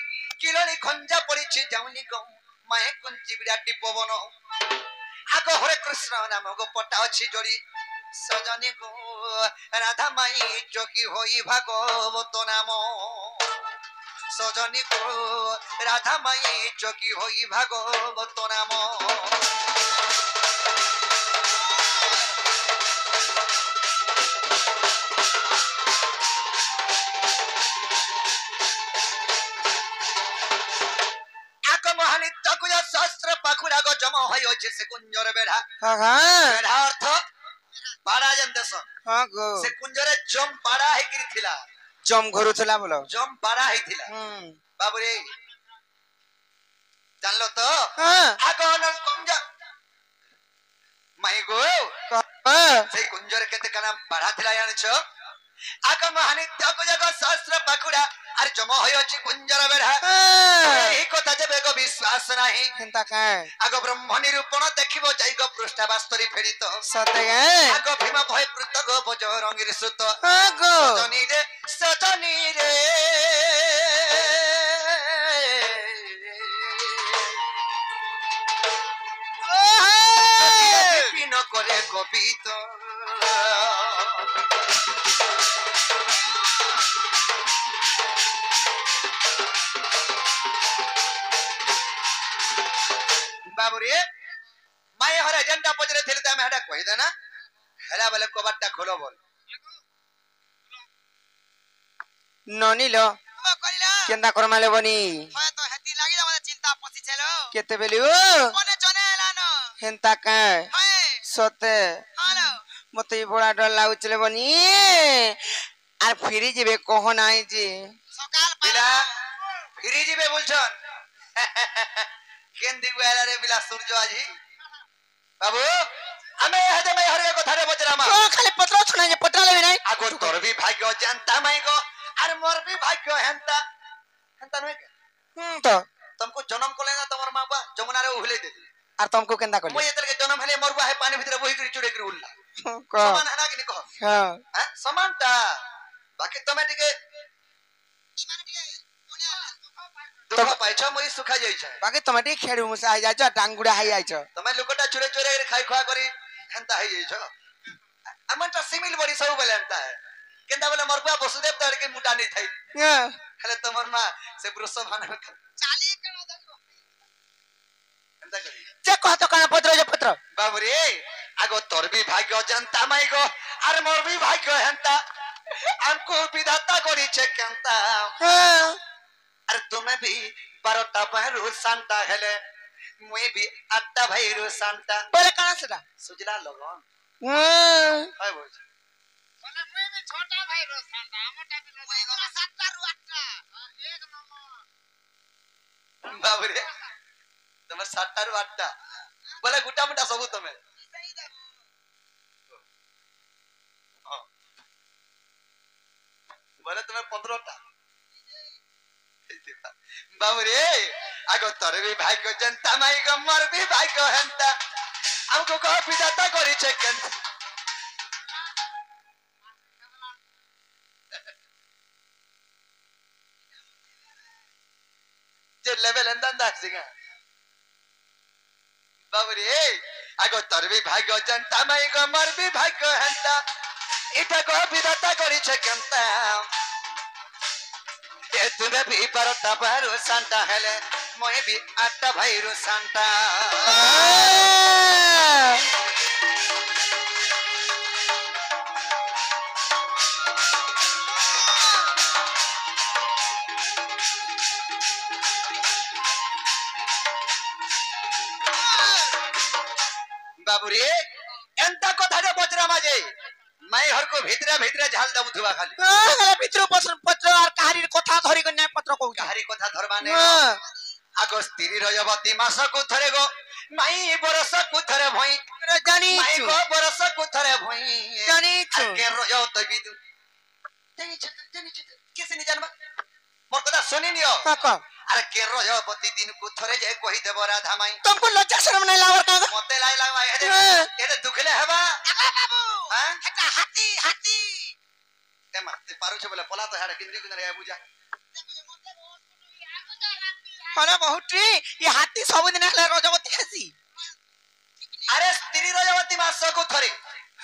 किलनी खंजा पड़ी छि जाउनी को माए कुंची बिडा टिपवन आको हरे कृष्ण नाम गो पटा अछि जोड़ी सजनी को राधा माई जोगी होई भागवत नाम सजनी को राधा माई जोगी होई भागवत नाम आको महानित्य कुज शास्त्र पाखुड़ा गो जमा होयो से कुंजर बेढ़ा बेढ़ा अर्थ पाड़ा जंदेश हां गो से कुंजरे जम पाड़ा है गिरी थिला जम घरु थला बोलो जम पाड़ा है थिला बाबू रे जानलो तो आगो न कुंज माई गो से कुंजर केते कना पाड़ा थिला जानिछो आगो महानित्य को जगो शास्त्र पाखुड़ा आर जमा होयो छि कुंजर बेढ़ा एही कथा जबे गो विश्वास नाही केनता का आगो ब्रह्म निरूपण देखिबो जाई गो पृष्ठा वास्तरी फेरित सते आगो भीम भय पृत गो बजरंगीर सुत आगो सजनी रे बिपिन करे कवित बाबू रे माय हर एजेंडा पजरे थिले त हम हेडा कहि देना हेला बोले कबाटटा खोलो बोल ननी लो करिला केनता करमाले बनी मैं तो हेती लागि मते चिंता पसी छलो केते बेली ओ कोने जने एला न হেন্তা কায় হয় সতে হ্যালো মতে বড় ডর লাগুছিলে বনি আর ফিরে যাবে কহ নাই যে সকাল বিলা ফিরি যাবে বলছন কেন দিগু এলারে বিলা সূর্য আজি বাবু আমি হেদে মাই হরে কথা রে বজরামা তো খালি পত্র ছনা যে পত্র লবি নাই আগো তোর বি ভাগ্য জানতা মাই গো আর মোর বি ভাগ্য হেনতা হেনতা নয় তো तुमको जन्म कोले ना तुम्हार माँ बाप जमुना रे उहले दे আর তোমকো কেন্দা কলি मैं ये तरह के जन्म हेले मरबा है पानी भीतर वही करी चुड़े करी उल्ला ক समान है ना कि नहीं कहो হ্যাঁ हैं समानता बाकी तुम्हें टिके दुख पाइछ मोई सुखा जाई छ বাকি তোমার টি খেড়ু মুসা আই যাইছ টাঙ্গুড়া হাই আইছ तुम्हें लोकटा चुड़े चुड़े करी खाई खुआ करी हेनता है जाई छ अमन ता सिमिल बड़ी सब बेले हेनता है केंदा बेले मरबा वसुदेव तड़ के मुटा नहीं थाई हेले तुम्हार माँ से ब्रस भाना চালি কেন দেখো हेनता करी যে কহ তো কানা পত্র যে পত্র बाबरे आगो तोर भी भाग्य जनता माई गो अरे मोर भी भाग्य हेंता हमको विधाता करी छे केंता হ্যাঁ अरे तुम्हें भी 12टा बहरू सांता हेले मुई भी 8टा भैरू सांता বলে কানা সেটা सुजला लगन हाय बोल বলে মুই বি ছোটা ভাই রোসানটা আমারটা বি মুই গলা 7টা রু 8টা এক নম্বর बाबरे तुम्हें 7टा रु 8टा बोले गुटा मुटा सब तुम्हें সেই দেখো बोले तुम्हें 15टा बाबरे आगो तोर भी भाग्य जनता माई गो मोर भी भाग्य हेंता हमको कह विधाता करी छे केंता जे लेवल अंदर सिंगा बाबरे आगो तोर भी भाग्य जनता माई गो मोर भी भाग्य हेंता इटा को विधाता करी छे केंता ए तुम्हें भी 12टा भैरू सांता हेले मोए भी 8टा भैरू सांता बाबूरे एंता कथा रे बजरा माजे मैं हर को भीतरे भीतरे झाल दबु थुवा खाली ভিতর পত্র আর কাহারির কথা ধরি কই নাই পত্র কইছ काहरी कथा धरबाने आगो स्त्री रजवती मास को थरे गो माई बरस को थरे भई জানি माई को बरस को थरे भई জানি के रजो तो बिदु जानी छ किसे नहीं जानबा मोर कथा सुनी नियो কাকা अरे के रजवती दिन को थरे जे कहि देबो राधा माई তোমকো লজ্জা শরম নাই লাগার কাকা मते लाई लागबा एदे दुखले हेबा আকা বাবু हां এটা হাতি হাতি ते माते पारू छ बोले पला तो हाडे किंद्री किंद्री आ बुझा আরে বহুটি ই হাতি সবদিন একলা রজবতী খাসি अरे स्त्री रजवती मास को थरे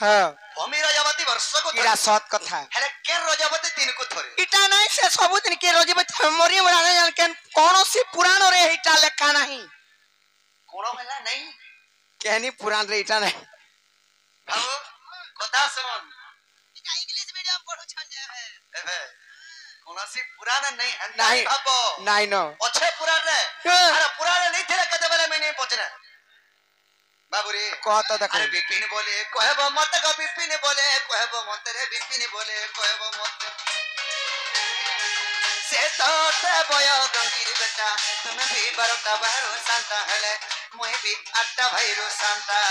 হ্যাঁ भूमि रजवती वर्ष को ইরা थरे সৎ কথা हेले के रजवती दिन को थरे ইটা নাই সে সবদিন কে রজবতী মরি মরা নাই কেন কোনসি পুরাণ রে ইটা লেখা নাই कोण मेला नहीं কেনি পুরাণ রে ইটা নাই बाबू कथा सुन এটা ইংলিশ মিডিয়াম পড়ু ছন যাবে एबे कोनसी पुराण नहीं है नहीं। भाबो নাই ন अच्छे पुराण रे হ্যাঁ। अरे पुराण नहीं थे कते बेले मैं नहीं पहुंचना बाबू रे কত দেখো अरे बिपिन बोले कहबो मत गो बिपिन बोले कहबो मत रे बिपिन बोले कहबो मत से तोटे बय गंभीर बेटा तुम्हें भी 12टा भैरू सांता हेले मुई भी 8टा भैरू सांता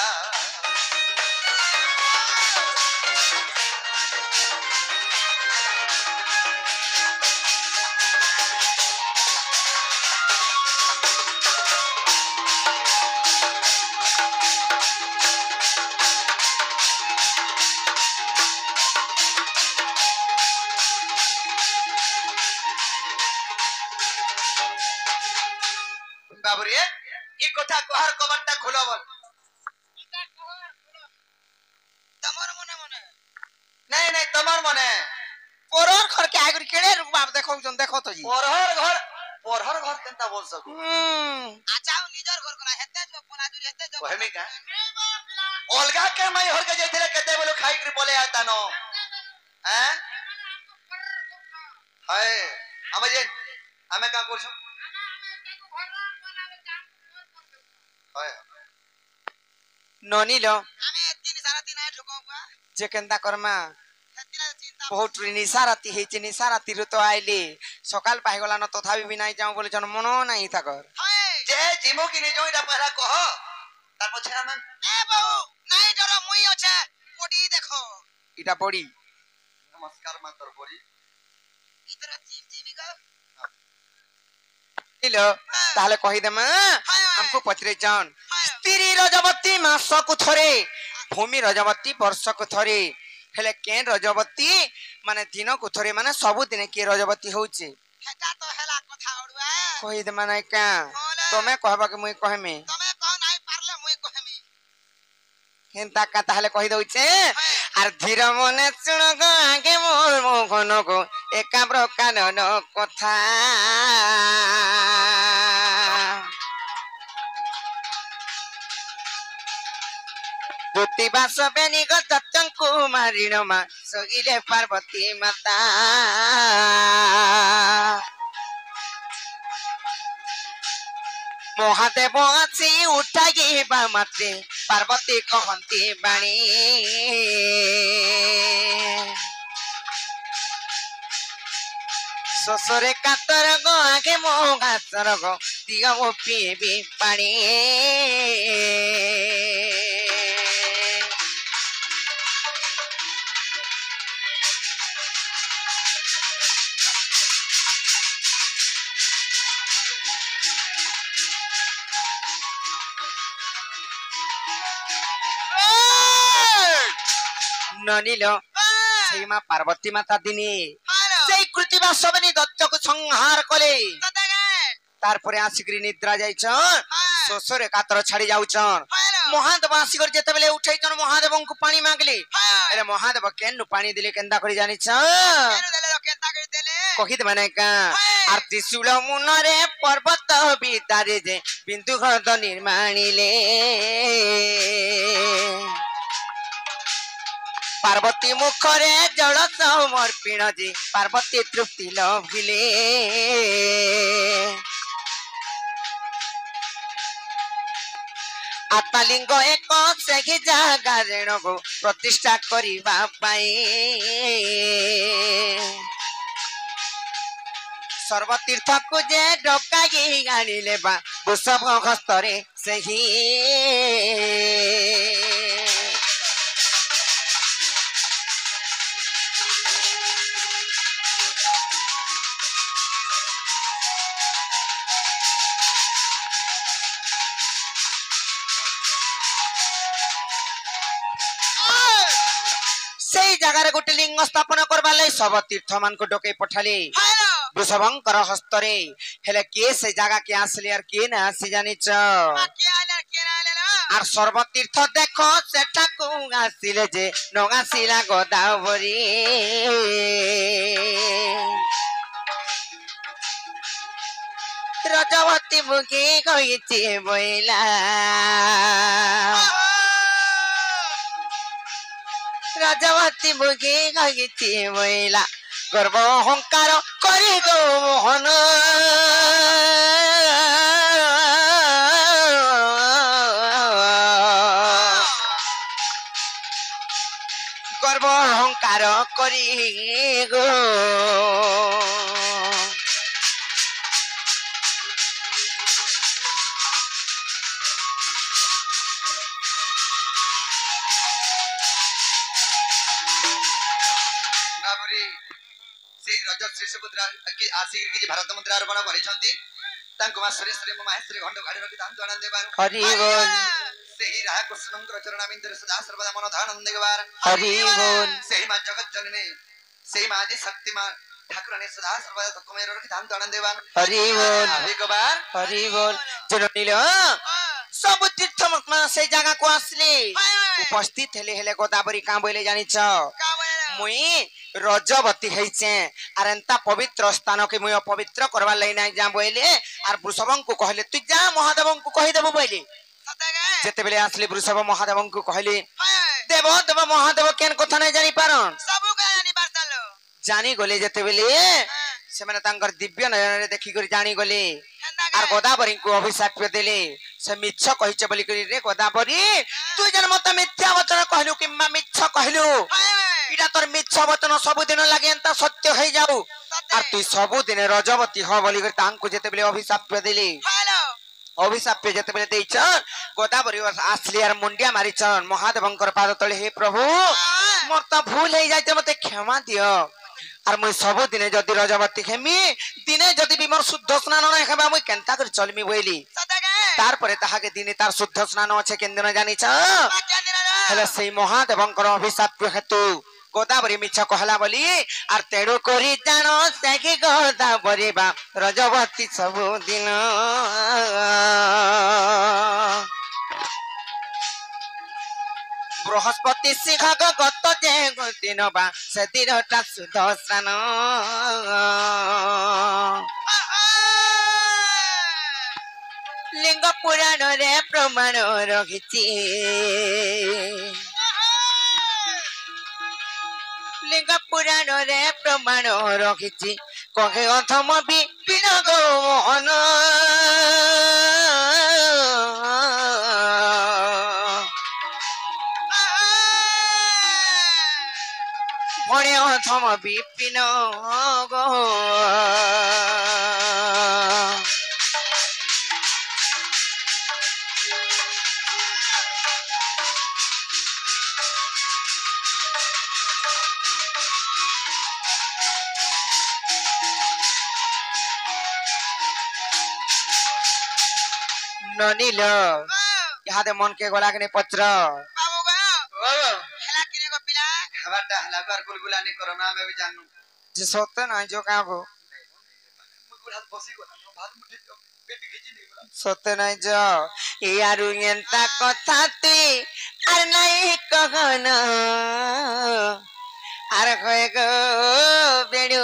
बाबू रे ई कथा कोहार कबरटा खुलो बोल তোমার মনে মনে नहीं नहीं तमर मने পরর ঘর কে আইগরি কেড়ে বাপ দেখো দেখো তো জি पोरहर घर केनता बोल सकू আচাও নিজর ঘর করা হেতে তো পোলা জুরি হেতে তো कहमी का ओलगा के मैं हर के जइथिले केते बोलो खाई कर बोले आता नो हैं हाय हम जे हमें का करछु हाय ନନିଲ ଆମେ ତିନି ସାରା ଦିନ ଢୁକଉ ପା ଯେ କେନ୍ତା କର୍ମା ହେତିରେ ଚିନ୍ତା ବହୁତ ନିଶା ରାତି ହେଇଛି ନିଶା ରାତିରୁ ତ ଆଇଲି ସକାଳ ପାଇଗଲାନ ତଥାପି ବି ନାଇଁ ଯାଉ ବୋଲି ଜନ ମନ ନାହିଁ ତାକର ହଏ ଯେ ଜିମୁ କି ନିଜ ଏଟା ପହରା କହ ତାର ପଛେ ଆମେ ଏ ବହୁ ନାଇଁ ଡର ମୁଇ ଅଛେ ପଡି ଦେଖ ଇଟା ପଡି ନମସ୍କାର ମାତର ପରି ଇତର ଚିମ ଚିମି ଗ ନିଲ ତାହେଲେ କହିଦେମା ଆମକୁ ପଚରେ ଜନ ହଏ ସ୍ତ୍ରୀ ରଜବତୀ ମାସକୁ ଥରେ ଭୂମି ରଜବତୀ ବର୍ଷକୁ ଥରେ ହେଲେ କେନ୍ ରଜବତୀ ମାନେ ଦିନକୁ ଥରେ ମାନେ ସବୁଦିନେ କିଏ ରଜବତୀ ହଉଛି ହେଟା ତ ହେଲା କଥା ଅଡୁଆ କହିଦେମା ନାଇଁ କା ହଲେ ତମେ କହିବା କି ମୁଇଁ କହମି ତମେ କହ ନାଇଁ ପାରଲେ ମୁଇ କହେମି କେନ୍ତା କା ତାହେଲେ କହିଦଉଛେ আর ধীর মনে শুণ গো আগে মোর মোহন গো একা প্রকারর কথা জ্যোতিবাস বেনি গো দত্তঙ্কু মারিণ মা সগিলে পার্বতী মাতা মহাদেব আছি উঠাইবা মাত্রে পার্বতী কহন্তি বাণী শোষরে কাতর গো আগে মো ঘাসর গো দিও পিবি পানি ননিল সেই মা পার্বতী মাতা দিনে হ্যালো সেই কৃতিবা সবেনি দত্তকে সংহার কলে তদেগে তারপরে আসিকি নিদ্রা যাইছন হ্যাঁ শোষরে কাতর ছাড়ি যাউছন হ্যালো মহাদেব আসিকর যেতেবেলে উঠাইছন মহাদেবଙ୍କୁ পানি মাগলে হ্যাঁ এলে মহাদেব কেনু পানি দিলে কেন্দা করে জানিছ কেন দেলে কেনতা করে দেলে কহিতে মানে কা হ্যাঁ। আর ত্রিশূল মুনরে পর্বত বিতারে যে বিন্দু ঘর নির্মাণিলে পার্বতী মুখরে জল সমর্পিণ যে পার্বতী তৃপ্তি লভিলে আত্মালিঙ্গ এক সেই জাগারে গো প্রতিষ্ঠা করিবা পাই সর্বতীর্থকু যে ডকাই আনিলে বা বৃষভ হস্তরে সেই সেই জায়গার গোটে লিঙ্গ স্থাপন করবার লাই সব তীর্থ মানকু ডকাই পঠালে হ্যালো বৃষভঙ্কর হস্তরে হেলে কে সে জায়গা কে আসলে আর কে না আসি জানিছ কে আইলা কে না আইলা আর সর্বতীর্থ দেখ সেটাকু আসিলে যে নগাসিলা গোদাবরী রজবতী বুকে কইছে বইলা রজবতী বুকে কইছে বইলা গর্ব অহংকার করি গো মোহন গর্ব অহংকার করি গো ଭାବରେ ସେଇ ରଜ ଶ୍ରୀ ସୁଭଦ୍ରା ଆସିକି କିଛି ଭାରତ ମୁଦ୍ରା ଅର୍ପଣ କରିଛନ୍ତି ତାଙ୍କୁ ମା ସୁରେଶ୍ୱରୀ ମୋ ମାହେଶ୍ୱରୀ ଘଣ୍ଟ ଗାଡ଼ି ରଖି ତାଙ୍କୁ ଆନନ୍ଦ ଦେବାର ହରି ବୋଲ ସେହି ରାହା କୃଷ୍ଣଙ୍କର ଚରଣାବିନ୍ଦରେ ସଦା ସର୍ବଦା ମନ ଆନନ୍ଦ ଦେବାର ହରି ବୋଲ ସେହି ମା ଜଗତ ଜନନୀ ସେହି ମା ଆଜି ଶକ୍ତି ମା ଠାକୁରାଣୀ ସଦା ସର୍ବଦା ଦୁଃଖମୟ ରଖି ତାଙ୍କୁ ଆନନ୍ଦ ଦେବାର ହରି ବୋଲ ଆଭିକବାର ହରି ବୋଲ ଜନନୀଲ ସବୁ ତୀର୍ଥ ମହାତ୍ମା ସେଇ ଜାଗାକୁ ଆସିଲେ উপস্থিত হেলে হেলে গোদাবরী কাঁ বইলে জানিছ মুই রজবতী হইছে আর এন্তা পবিত্র স্থানকে মুই অপবিত্র করবার লাই নাই যা বইলে আর বৃষভঙ্কু কহিলে তুই যা মহাদেবঙ্কু কহিদেবু বইলে যেতেবেলে আসলে বৃষভ মহাদেবঙ্কু কহিলে দেব দেব মহাদেব কেন কথা নাই জানি পারন জানি গলে যেতেবেলে সেমানে তাঙ্কর দিব্য নয়ନରେ দেখি করে জানি গলে আর গোদাবরীଙ୍କୁ অভিଶାପ ଦେଲେ से मिछ कहिचे बोली करी रे गोदावरी तू जन मत मिथ्या वचन कहलु किम्मा मिछ कहलु इटा तोर मिछ वचन सब दिन लागे एंता सत्य हो जाऊ और तू सब दिन रजवती हो बोली करी तांको जेते बेले अभिशाप देली अभिशाप जेते बेले देइछ गोदावरी आसली यार मुंडिया मारिछन महादेवंकर पाद तले हे प्रभु मोर त भूल हे जाइते मते क्षमा दियो और मुई सब दिने जदि रजवती खेमी दिने जदि भी मोर शुद्ध स्नान नै हेबा मुई केनता कर चलमी बोइली तार परे ताहाके दिने तार शुद्ध स्नान अछि केन दिन जानि छ हेले सेई महादेवंकर अभिशाप हेतु गोदावरी मिछ कहला बोली और तेड़ो करी जानो सेकी गोदावरी बा रजवती सब दिन बृहस्पति शिखक गत जे दिन बा से दिनटा शुद्ध स्नान लिंग पुराण रे प्रमाण रखिछि लिंग पुराण रे प्रमाण रखिछि कहे अथम विपिन गौमोहन भणे अथम विपिन गो ननील यहाँ मन के गला के पत्र बाबू गयो ओ हेला किने को पिला हवाटा हला कर गुलगुला नहीं करो ना मैं भी जानू जे सत्य ना जो का गो मुकुर हाथ बसी गला भात मुठी पेट खिची नहीं गला सत्य ना जो यारु एंता कथा तुई आर नहीं कहना आर कहे गो बेडू